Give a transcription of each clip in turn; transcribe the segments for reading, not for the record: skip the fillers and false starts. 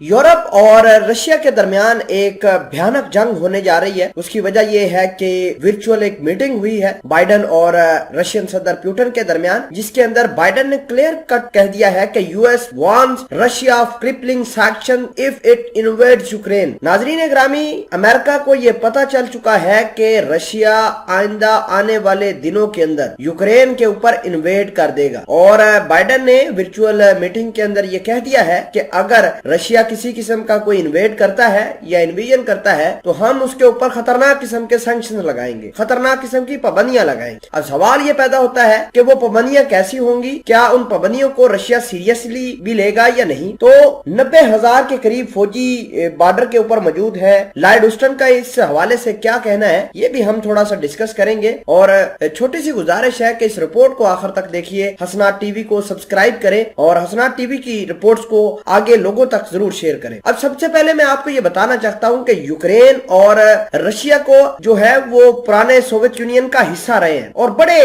Europe और Russia के दरमियान एक भयानक जंग होने जा रही है। उसकी वजह यह है कि वर्चुअल एक मीटिंग हुई है बाइडेन और रशियन सदर पुतिन के दरमियान, जिसके अंदर बाइडेन ने क्लियर कट कह दिया है कि US wants Russia of crippling sanction if it invades Ukraine. नाजरीन ग्रामी, अमेरिका को यह पता चल चुका है कि रशिया आइंदा आने वाले दिनों के अंदर यूक्रेन के ऊपर इन्वेड कर देगा और बाइडेन ने वर्चुअल मीटिंग के अंदर यह कह दिया है कि अगर रशिया किसी किस्म का कोई इन्वेड करता है या इन्वेजन करता है तो हम उसके ऊपर खतरनाक किस्म के सैंक्शन लगाएंगे, खतरनाक किस्म की पाबंदियां लगाएंगे। अब सवाल ये पैदा होता है कि वो पाबंदियां कैसी होंगी, क्या उन पाबंदियों को रशिया सीरियसली भी लेगा या नहीं। तो 90,000 के करीब फौजी बॉर्डर के ऊपर मौजूद है। लॉयड ऑस्टिन का इस हवाले से क्या कहना है ये भी हम थोड़ा सा डिस्कस करेंगे और छोटी सी गुजारिश है कि इस रिपोर्ट को आखिर तक देखिए, हसनात टीवी को सब्सक्राइब करें और हसनात टीवी की रिपोर्ट्स को आगे लोगों तक जरूर शेयर करें। अब सबसे पहले मैं आपको ये बताना चाहता हूं कि यूक्रेन और रशिया को जो है वो पुराने सोवियत यूनियन का हिस्सा रहे हैं और बड़े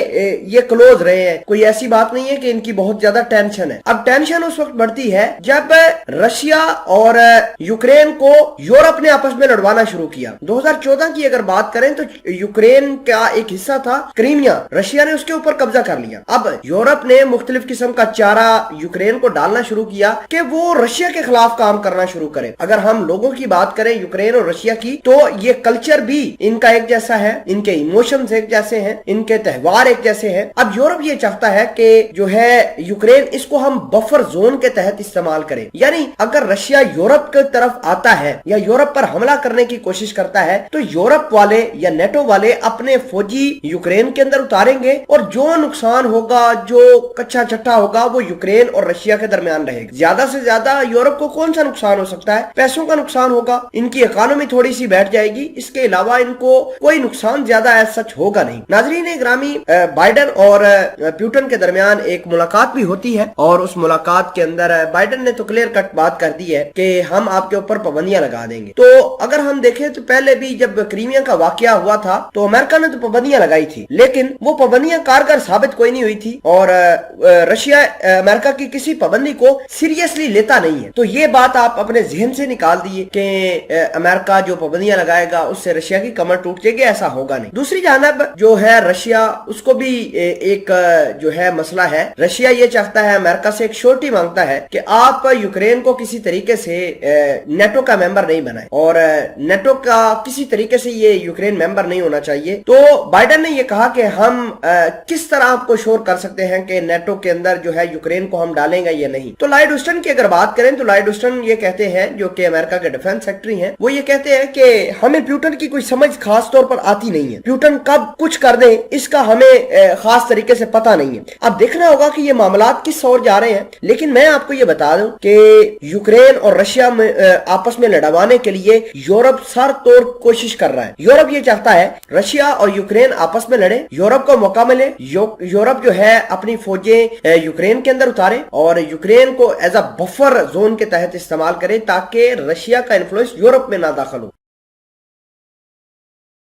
ये क्लोज रहे हैं। कोई ऐसी बात नहीं है कि इनकी बहुत ज्यादा टेंशन है। अब टेंशन उस वक्त बढ़ती है जब रशिया और यूक्रेन को यूरोप ने आपस में लड़वाना शुरू किया। 2014 की अगर बात करें तो यूक्रेन का एक हिस्सा था क्रीमिया, रशिया ने उसके ऊपर कब्जा कर लिया। अब यूरोप ने मुख्तलिफ किस्म का चारा यूक्रेन को डालना शुरू किया कि वो रशिया के खिलाफ काम करना शुरू करें। अगर हम लोगों की बात करें यूक्रेन और रशिया की, तो ये कल्चर भी इनका एक जैसा है, इनके इमोशंस एक जैसे हैं, इनके त्यौहार एक जैसे हैं। अब यूरोप ये चाहता है कि जो है यूक्रेन, इसको हम बफर जोन के तहत इस्तेमाल करें। यानी अगर रशिया यूरोप की तरफ आता है या यूरोप पर हमला करने की कोशिश करता है तो यूरोप वाले या नेटो वाले अपने फौजी यूक्रेन के अंदर उतारेंगे और जो नुकसान होगा, जो कच्चा चट्टा होगा, वो यूक्रेन और रशिया के दरमियान रहेगा। ज्यादा से ज्यादा यूरोप को कौन सा नुकसान हो सकता है? पैसों का नुकसान होगा, इनकी इकोनॉमी थोड़ी सी बैठ जाएगी। इसके अलावा इनको कोई नुकसान ज्यादा सच होगा नहीं। नाजरीन ग्रामी, बाइडेन और पुतिन के दरमियान एक मुलाकात भी होती है और उस मुलाकात के अंदर बाइडेन ने तो क्लियर कट बात कर दी है कि हम आपके ऊपर पाबंदियां लगा देंगे। तो अगर हम देखें तो पहले भी जब क्रीमिया का वाकया हुआ था तो अमेरिका ने तो पाबंदियां लगाई थी, लेकिन वो पाबंदियां कारगर साबित कोई नहीं हुई थी और रशिया अमेरिका की किसी पाबंदी को सीरियसली लेता नहीं है। तो ये बात आप अपने जहन से निकाल दिए कि अमेरिका जो पाबंदियां लगाएगा उससे रशिया की कमर टूट जाएगी, ऐसा होगा नहीं। दूसरी जानब जो है रशिया, उसको भी एक जो है मसला है। रशिया ये चाहता है, अमेरिका से एक श्योरिटी मांगता है कि आप यूक्रेन को किसी तरीके से नेटो का मेंबर नहीं बनाए और नेटो का किसी तरीके से ये यूक्रेन मेंबर नहीं होना चाहिए। तो बाइडेन ने ये कहा कि हम किस तरह आपको श्योर कर सकते हैं कि नेटो के अंदर जो है यूक्रेन को हम डालेंगे या नहीं। तो लॉयड ऑस्टिन की अगर बात करें तो लॉयड ऑस्टिन ये कहते हैं, जो कि अमेरिका के डिफेंस सेक्रेटरी हैं, वो ये कहते हैं कि हमें पुतिन की कोई समझ खास तौर पर आती नहीं है। पुतिन कब कुछ कर दे इसका हमें खास तरीके से पता नहीं है। अब देखना होगा कि ये मामलात किस ओर जा रहे हैं। लेकिन मैं आपको ये बता दूं कि यूक्रेन और रशिया में आपस में लड़वाने के लिए यूरोप सर तोड़ कोशिश कर रहा है। यूरोप ये चाहता है रशिया और यूक्रेन आपस में लड़े, यूरोप को मौका मिले, यूरोप जो है अपनी फौजें यूक्रेन के अंदर उतारे और यूक्रेन को एज अ बफर जोन के तहत इस्तेमाल करे ताकि रशिया का इन्फ्लुएंस यूरोप में ना दाखिल हो।